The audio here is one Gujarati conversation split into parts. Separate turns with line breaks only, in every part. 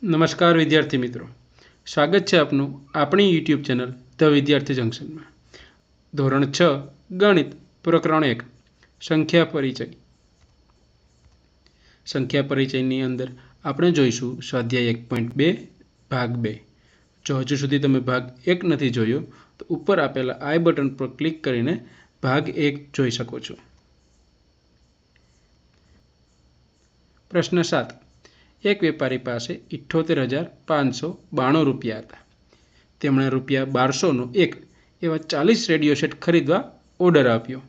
નમસ્કાર વિદ્યાર્થી મિત્રો, સ્વાગત છે આપનું આપણી યુટ્યુબ ચેનલ ધ વિદ્યાર્થી જંકશનમાં. ધોરણ 6 ગણિત પ્રકરણ 1 સંખ્યા પરિચય. સંખ્યા પરિચયની અંદર આપણે જોઈશું સ્વાધ્યાય 1.2 ભાગ 2. જો હજુ સુધી તમે ભાગ 1 નથી જોયો તો ઉપર આપેલા આઈ બટન પર ક્લિક કરીને ભાગ 1 જોઈ શકો છો. પ્રશ્ન 7. એક વેપારી પાસે 78,592 રૂપિયા હતા. તેમણે રૂપિયા 1200નો એક એવા 40 રેડિયો સેટ ખરીદવા ઓર્ડર આપ્યો.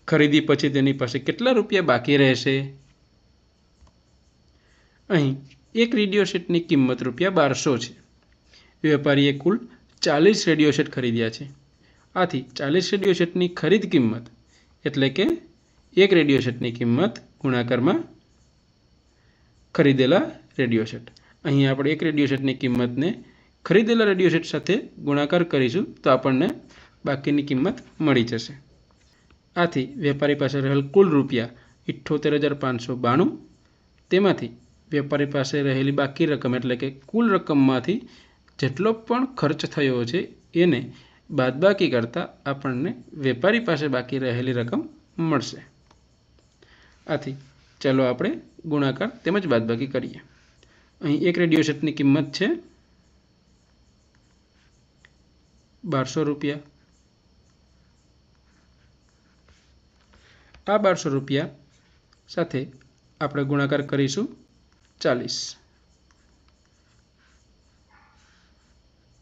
ખરીદી પછી તેની પાસે કેટલા રૂપિયા બાકી રહેશે? અહીં એક રેડિયો સેટની કિંમત રૂપિયા 1200 છે. વેપારીએ કુલ 40 રેડિયો સેટ ખરીદ્યા છે. આથી 40 રેડિયો સેટની ખરીદ કિંમત એટલે કે એક રેડિયો સેટની કિંમત ગુણાકારમાં ખરીદેલા રેડિયો સેટ. અહીં આપણે એક રેડિયો સેટની કિંમતને ખરીદેલા રેડિયો સેટ સાથે ગુણાકાર કરીશું તો આપણને બાકીની કિંમત મળી જશે. આથી વેપારી પાસે રહેલ કુલ રૂપિયા 78,592, તેમાંથી વેપારી પાસે રહેલી બાકી રકમ એટલે કે કુલ રકમમાંથી જેટલો પણ ખર્ચ થયો છે એને બાદબાકી કરતાં આપણને વેપારી પાસે બાકી રહેલી રકમ મળશે. આથી ચાલો આપણે ગુણાકાર તેમજ બાદબાકી કરીએ. અહીં એક રેડિયો સેટની કિંમત છે 1200 રૂપિયા. આ 1200 રૂપિયા સાથે આપણે ગુણાકાર કરીશું 40.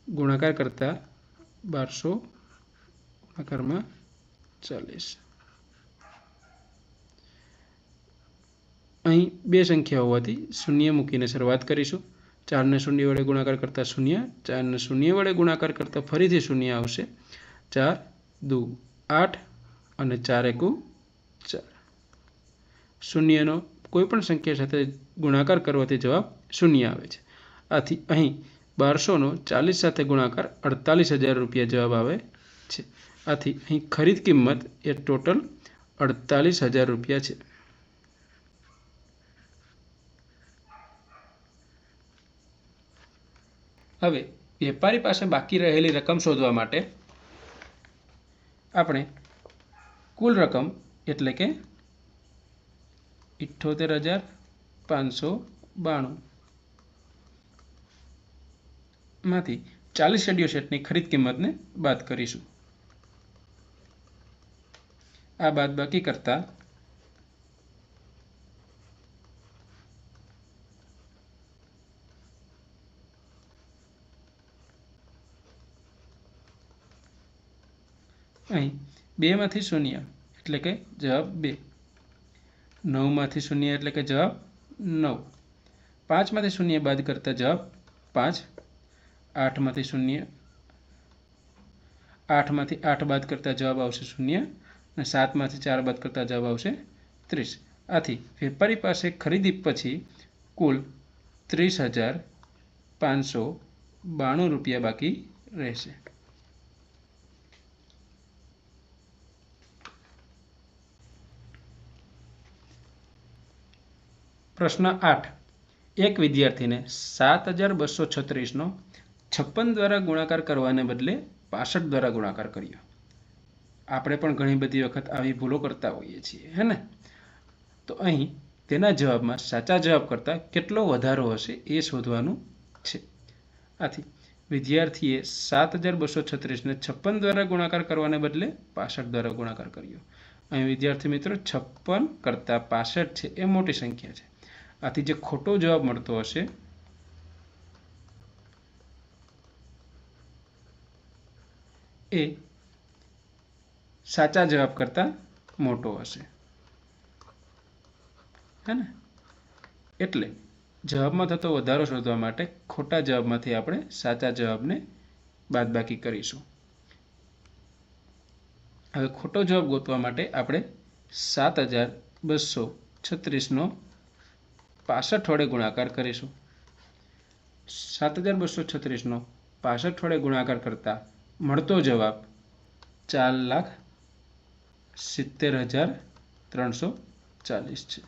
ગુણાકાર કરતા 1200 ગુણાકારમાં 40. અહીં બે સંખ્યા હોવાથી શૂન્ય મૂકીને શરૂઆત કરીશું. 4ને શૂન્ય વડે ગુણાકાર કરતાં શૂન્ય, 4ને શૂન્ય વડે ગુણાકાર કરતાં ફરીથી શૂન્ય આવશે. 4 દુ 8 અને 4 એકુ 4. શૂન્યનો કોઈ પણ સંખ્યા સાથે ગુણાકાર કરવાથી જવાબ શૂન્ય આવે છે. આથી અહીં 1200નો 40 સાથે ગુણાકાર 48,000 રૂપિયા જવાબ આવે છે. આથી અહીં ખરીદ કિંમત એ ટોટલ 48,000 રૂપિયા છે. હવે વેપારી પાસે બાકી રહેલી રકમ શોધવા માટે આપણે કુલ રકમ એટલે કે 78,592 માંથી 40 રેડિયો સેટની ખરીદ કિંમતને બાદ કરીશું. આ બાદબાકી કરતા અહીં 2 માંથી શૂન્ય એટલે કે જવાબ 2, 9 માંથી શૂન્ય એટલે કે જવાબ 9, 5 માંથી શૂન્ય બાદ કરતા જવાબ 5, 8 માંથી 8 બાદ કરતા જવાબ આવશે 0 અને 7 માંથી 4 બાદ કરતા જવાબ આવશે 30. આથી વેપારી પાસે ખરીદી પછી કુલ 30,592 રૂપિયા બાકી રહેશે. પ્રશ્ન 8. એક વિદ્યાર્થીને 7,236નો 56 દ્વારા ગુણાકાર કરવાને બદલે 65 દ્વારા ગુણાકાર કર્યો. આપણે પણ ઘણી બધી વખત આવી ભૂલો કરતા હોઈએ છીએ, હે ને? તો અહીં તેના જવાબમાં સાચા જવાબ કરતાં કેટલો વધારો હશે એ શોધવાનું છે. આથી વિદ્યાર્થીએ 7,236ને 56 દ્વારા ગુણાકાર કરવાને બદલે 65 દ્વારા ગુણાકાર કર્યો. અહીં વિદ્યાર્થી મિત્રો 56 કરતાં 65 છે એ મોટી સંખ્યા છે. આથી જે ખોટો જવાબ મળતો હશે એ સાચા જવાબ કરતાં મોટો હશે, હે ને? એટલે જવાબમાં થતો વધારો શોધવા માટે ખોટા જવાબમાંથી આપણે સાચા જવાબને બાદબાકી કરીશું. હવે ખોટો જવાબ ગોતવા માટે આપણે 7,236નો 65 વડે ગુણાકાર કરીશું. 7,236નો 65 વડે ગુણાકાર કરતા મળતો જવાબ 4,70,340 છે.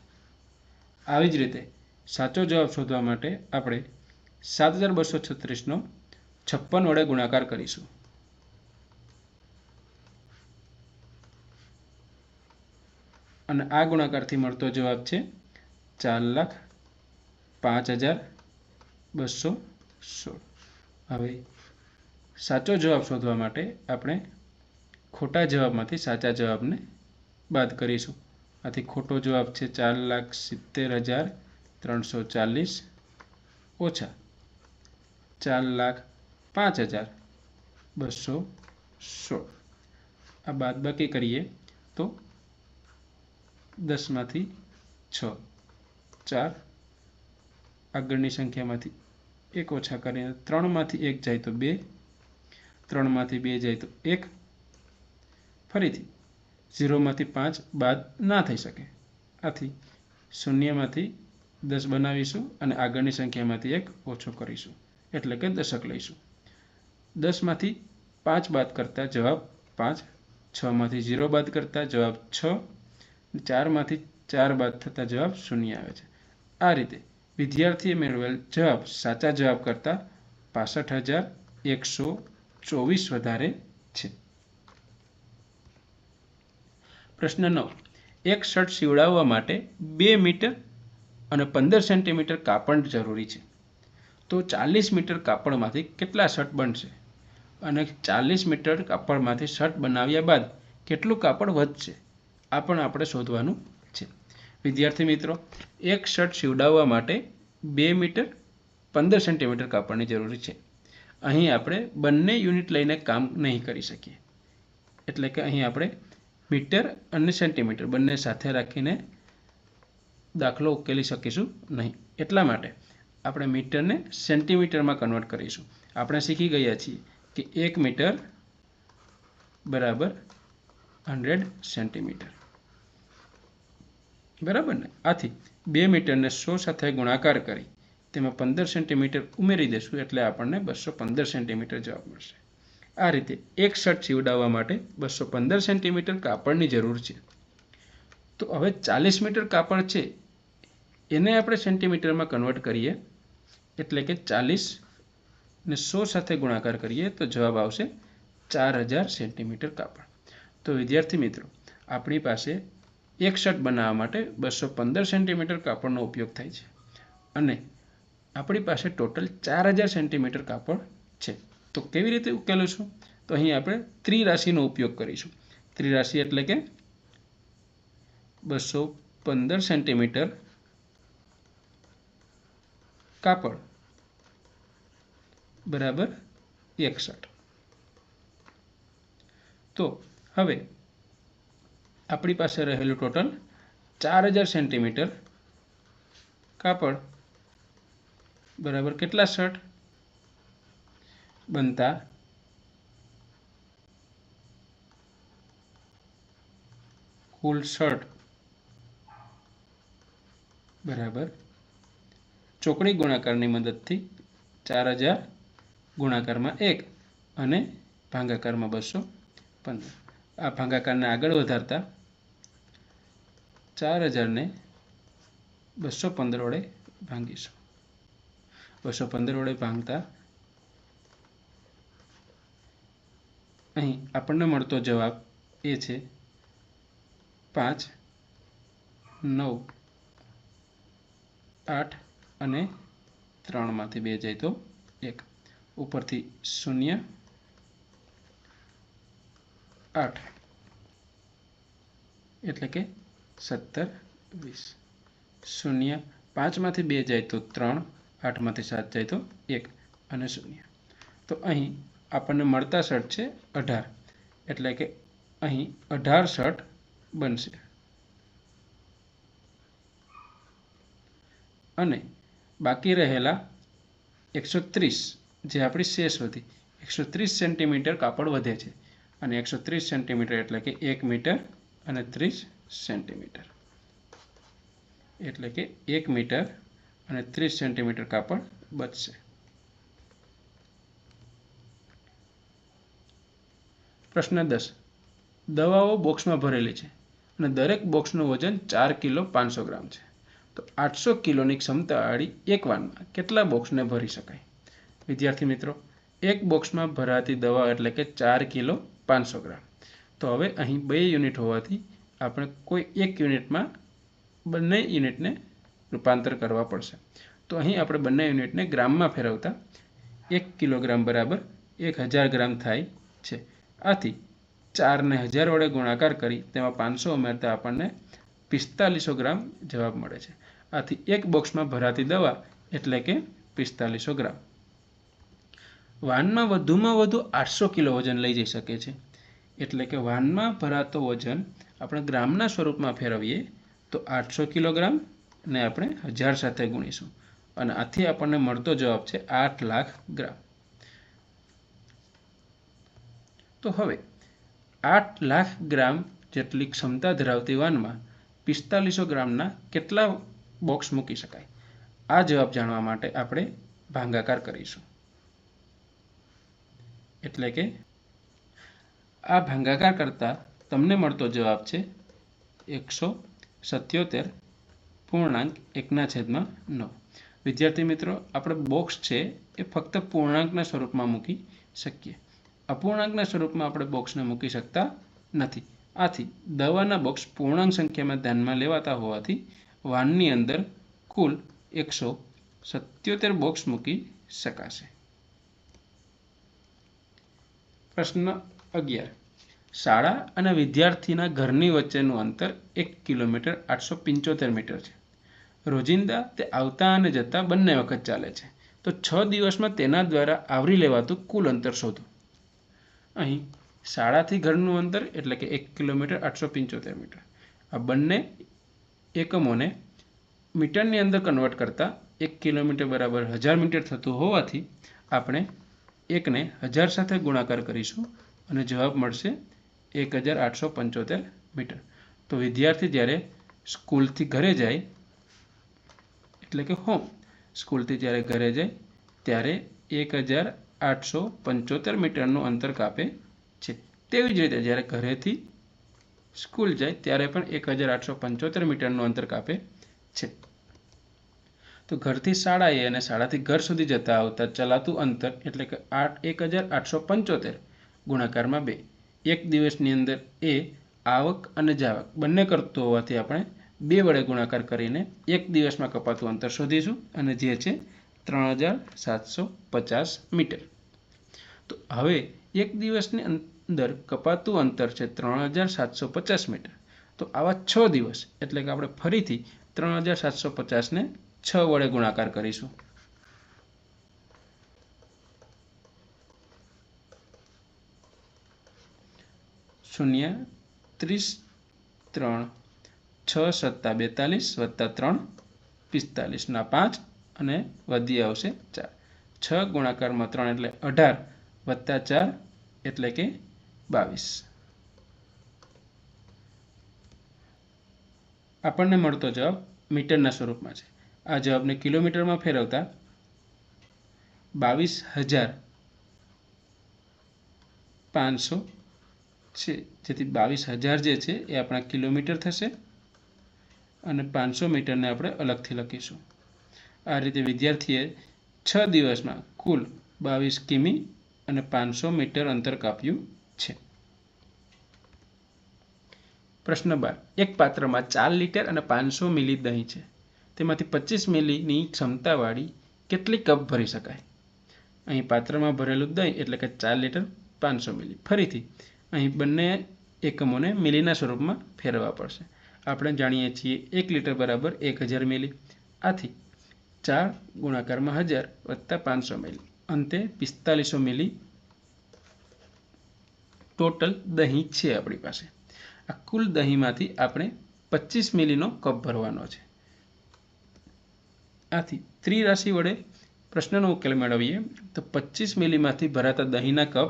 આવી જ રીતે સાચો જવાબ શોધવા માટે આપણે 7236નો 56 વડે ગુણાકાર કરીશું. અને આ ગુણાકારથી મળતો જવાબ છે 4,05,216. હવે સાચો જવાબ શોધવા માટે આપણે ખોટા જવાબમાંથી સાચા જવાબને બાદ કરીશું. આથી ખોટો જવાબ છે 4,70,340 ઓછા 4,05,216. આ બાદબાકી કરીએ તો 10માંથી 6, 4 આગળની સંખ્યામાંથી 1 ઓછા કરીને 3માંથી 1 જાય તો 2, 3માંથી 2 જાય તો 1, ફરીથી 0માંથી 5 બાદ ના થઈ શકે. આથી 0માંથી 10 બનાવીશું અને આગળની સંખ્યામાંથી 1 ઓછો કરીશું, એટલે કે દશક લઈશું. 10માંથી 5 બાદ કરતા જવાબ 5, 6માંથી 0 બાદ કરતા જવાબ 6, 4માંથી 4 બાદ થતા જવાબ 0 આવે છે. આ રીતે વિદ્યાર્થીએ મેળવેલ જવાબ સાચા જવાબ કરતાં 65,124 વધારે છે. પ્રશ્ન 9. એક શર્ટ સીવડાવવા માટે 2 મીટર અને 15 સેન્ટીમીટર કાપડ જરૂરી છે. તો 40 મીટર કાપડમાંથી કેટલા શર્ટ બનશે? અને 40 મીટર કાપડમાંથી શર્ટ બનાવ્યા બાદ કેટલું કાપડ વધશે? આ પણ આપણે શોધવાનું છે. વિદ્યાર્થી મિત્રો, એક શર્ટ સીવડાવવા માટે 2 મીટર 15 સેન્ટીમીટર કાપડની જરૂરી છે. અહીં આપણે બંને યુનિટ લઈને કામ નહીં કરી શકીએ, એટલે કે અહીં આપણે મીટર અને સેન્ટીમીટર બંને સાથે રાખીને દાખલો ઉકેલી શકીશું નહીં. એટલા માટે આપણે મીટરને સેન્ટીમીટરમાં કન્વર્ટ કરીશું. આપણે શીખી ગયા છીએ કે 1 મીટર બરાબર 100 સેન્ટીમીટર, બરાબર ને? આથી 2 મીટરને 100 સાથે ગુણાકાર કરી તેમાં 15 સેન્ટીમીટર ઉમેરી દેશું, એટલે આપણને 215 સેન્ટીમીટર જવાબ મળશે. આ રીતે એક શર્ટ સીવડાવવા માટે 215 સેન્ટીમીટર કાપડની જરૂર છે. તો હવે 40 મીટર કાપડ છે એને આપણે સેન્ટીમીટરમાં કન્વર્ટ કરીએ, એટલે કે 40 ને 100 સાથે ગુણાકાર કરીએ તો જવાબ આવશે 4000 સેન્ટીમીટર કાપડ. તો વિદ્યાર્થી મિત્રો, આપણી પાસે એક શર્ટ બનાવવા માટે 215 સેન્ટીમીટર કાપડનો ઉપયોગ થાય છે અને આપણી પાસે ટોટલ 4000 સેન્ટીમીટર કાપડ છે. તો કેવી રીતે ઉકેલીશું? તો અહીં આપણે ત્રિરાશિનો ઉપયોગ કરીશું. ત્રિરાશિ એટલે કે 215 સેન્ટીમીટર કાપડ બરાબર 1 શર્ટ. તો હવે આપણી પાસે રહેલું ટોટલ 4000 સેન્ટીમીટર કાપડ બરાબર કેટલા શર્ટ બનતા? કુલ શર્ટ બરાબર ચોકડી ગુણાકારની મદદથી 4000 ગુણાકારમાં 1 અને ભાગાકારમાં 215. આ ભાગાકારને આગળ વધારતા 4000ને 215 વડે ભાંગીશું. 215 વડે ભાંગતા અહીં આપણને મળતો જવાબ એ છે 5, 9, 8 અને 3માંથી 2 જાય તો 1, ઉપરથી 0, 8 એટલે કે 17, 20. 0, 5માંથી 2 જાય તો 3, 8માંથી 7 જાય તો 1 અને 0. તો અહીં આપણને મળતા શર્ટ છે 18, એટલે કે અહીં 18 શર્ટ બનશે. અને બાકી રહેલા 130 જે આપણી શેષ વધી 130 સેન્ટીમીટર કાપડ વધે છે. અને 130 સેન્ટીમીટર એટલે કે 1 મીટર અને 30 સેન્ટીમીટર, એટલે કે 1 મીટર અને 30 સેન્ટીમીટર કાપડ બચશે. પ્રશ્ન 10. દવાઓ બોક્સમાં ભરેલી છે અને દરેક બોક્સનું વજન 4 કિલો 500 ગ્રામ છે. તો 800 કિલોની ક્ષમતાવાળી એક વાનમાં કેટલા બોક્સને ભરી શકાય? વિદ્યાર્થી મિત્રો, એક બોક્સમાં ભરાતી દવા એટલે કે 4 કિલો 500 ગ્રામ. તો હવે અહીં 2 યુનિટ હોવાથી આપણે કોઈ એક યુનિટમાં બંને યુનિટને રૂપાંતર કરવા પડશે. તો અહીં આપણે બંને યુનિટને ગ્રામમાં ફેરવતા 1 કિલોગ્રામ બરાબર 1000 ગ્રામ થાય છે. આથી 4ને 1000 વડે ગુણાકાર કરી તેમાં 500 ઉમેરતા આપણને 4500 ગ્રામ જવાબ મળે છે. આથી એક બોક્સમાં ભરાતી દવા એટલે કે 4500 ગ્રામ. વાનમાં વધુમાં વધુ 800 કિલો વજન લઈ જઈ શકે છે. એટલે કે વાનમાં ભરાતો વજન આપણે ગ્રામના સ્વરૂપમાં ફેરવીએ તો 800 કિલોગ્રામ ને આપણે 1000 સાથે ગુણીશું અને આથી આપણને મળતો જવાબ છે 8 લાખ ગ્રામ. તો હવે 8 લાખ ગ્રામ જેટલી ક્ષમતા ધરાવતી વાનમાં 4500 ગ્રામના કેટલા બોક્સ મૂકી શકાય? આ જવાબ જાણવા માટે આપણે ભાગાકાર કરીશું. એટલે કે આ ભાગાકાર કરતા તમને મળતો જવાબ છે 177.1/9. વિદ્યાર્થી મિત્રો, આપણે બોક્સ છે એ ફક્ત પૂર્ણાંકના સ્વરૂપમાં મૂકી શકીએ. અપૂર્ણાંકના સ્વરૂપમાં આપણે બોક્સને મૂકી શકતા નથી. આથી દવાના બોક્સ પૂર્ણાંક સંખ્યામાં ધ્યાનમાં લેવાતા હોવાથી વાનની અંદર કુલ 177 બોક્સ મૂકી શકાશે. પ્રશ્ન 11. શાળા અને વિદ્યાર્થીના ઘરની વચ્ચેનું અંતર 1 કિલોમીટર 875 મીટર છે. રોજિંદા તે આવતા અને જતા બંને વખત ચાલે છે. તો 6 દિવસમાં તેના દ્વારા આવરી લેવાતું કુલ અંતર શોધો. અહીં શાળાથી ઘરનું અંતર એટલે કે 1 કિલોમીટર 875 મીટર. આ બંને એકમોને મીટરની અંદર કન્વર્ટ કરતા 1 કિલોમીટર બરાબર 1000 મીટર થતું હોવાથી આપણે એકને 1000 સાથે ગુણાકાર કરીશું અને જવાબ મળશે 1875 મીટર. તો વિદ્યાર્થી જ્યારે સ્કૂલથી ઘરે જાય એટલે કે હોમ સ્કૂલથી જ્યારે ઘરે જાય ત્યારે 1875 મીટરનું અંતર કાપે છે. તેવી જ રીતે જ્યારે ઘરેથી સ્કૂલ જાય ત્યારે પણ 1875 મીટરનું અંતર કાપે છે. તો ઘરથી શાળાએ અને શાળાથી ઘર સુધી જતા આવતા ચલાતું અંતર એટલે કે 1875 ગુણાકારમાં 2. એક દિવસની અંદર એ આવક અને જાવક બંને કરતો હોવાથી આપણે 2 વડે ગુણાકાર કરીને એક દિવસમાં કપાતું અંતર શોધીશું અને જે છે 3750 મીટર. તો હવે એક દિવસની અંદર કપાતું અંતર છે 3750 મીટર. તો આવા 6 દિવસ એટલે કે આપણે ફરીથી 3750ને 6 વડે ગુણાકાર કરીશું. શૂન્ય 30 3 6 સત્તા 42 વત્તા 3 45 ના 5 અને વધી આવશે 4. 6 ગુણાકારમાં 3 એટલે 18 વત્તા 4 એટલે કે 22. આપણને મળતો જવાબ મીટરના સ્વરૂપમાં છે. આ જવાબને કિલોમીટરમાં ફેરવતા 22,500 છે. જેથી 22,000 જે છે એ આપણા કિલોમીટર થશે અને 500 મીટરને આપણે અલગથી લખીશું. આ રીતે વિદ્યાર્થીએ 6 દિવસમાં કુલ 22 કિમી અને 500 મીટર અંતર કાપ્યું છે. પ્રશ્ન 12. એક પાત્રમાં 4 લીટર અને 500 મિલી દહીં છે. તેમાંથી 25 મિલીની ક્ષમતાવાળી કેટલી કપ ભરી શકાય? અહીં પાત્રમાં ભરેલું દહીં એટલે કે 4 લીટર 500 મિલી. ફરીથી અહીં બંને એકમોને મિલીના સ્વરૂપમાં ફેરવવા પડશે. આપણે જાણીએ છીએ 1 લીટર બરાબર 1000 મિલી. આથી 4 ગુણાકારમાં 1000 વત્તા 500 મિલી. અંતે 4500 મિલી ટોટલ દહીં છે આપણી પાસે. આ કુલ દહીંમાંથી આપણે 25 મિલીનો કપ ભરવાનો છે. આથી ત્રિરાશિ વડે પ્રશ્નનો ઉકેલ મેળવીએ તો 25 મિલીમાંથી ભરાતા દહીંના કપ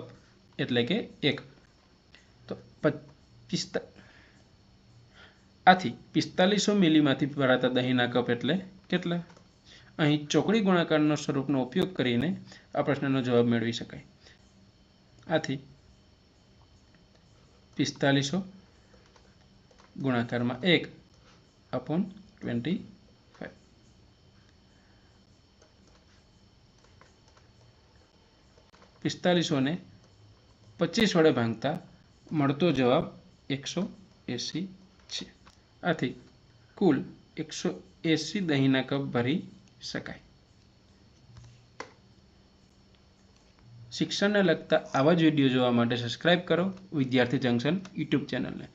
એટલે કે 1. તો આથી 4500 મિલીમાંથી ભરાતા દહીંના કપ એટલે કેટલા? અહીં ચોકડી ગુણાકારનો સ્વરૂપનો ઉપયોગ કરીને આ પ્રશ્નનો જવાબ મેળવી શકાય. આથી 4500 ગુણાકારમાં 1/25 4500 25 વડે ભાંગતા મળતો જવાબ 180 છે. આથી કુલ 180 દહીંના કપ ભરી શકાય. શિક્ષણને લગતા આવા જ વિડીયો જોવા માટે સબસ્ક્રાઇબ કરો વિદ્યાર્થી જંકશન યુટ્યુબ ચેનલને.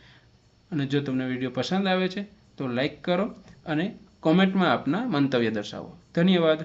અને જો તમને વિડીયો પસંદ આવે છે તો લાઈક કરો અને કોમેન્ટમાં આપના મંતવ્ય દર્શાવો. ધન્યવાદ.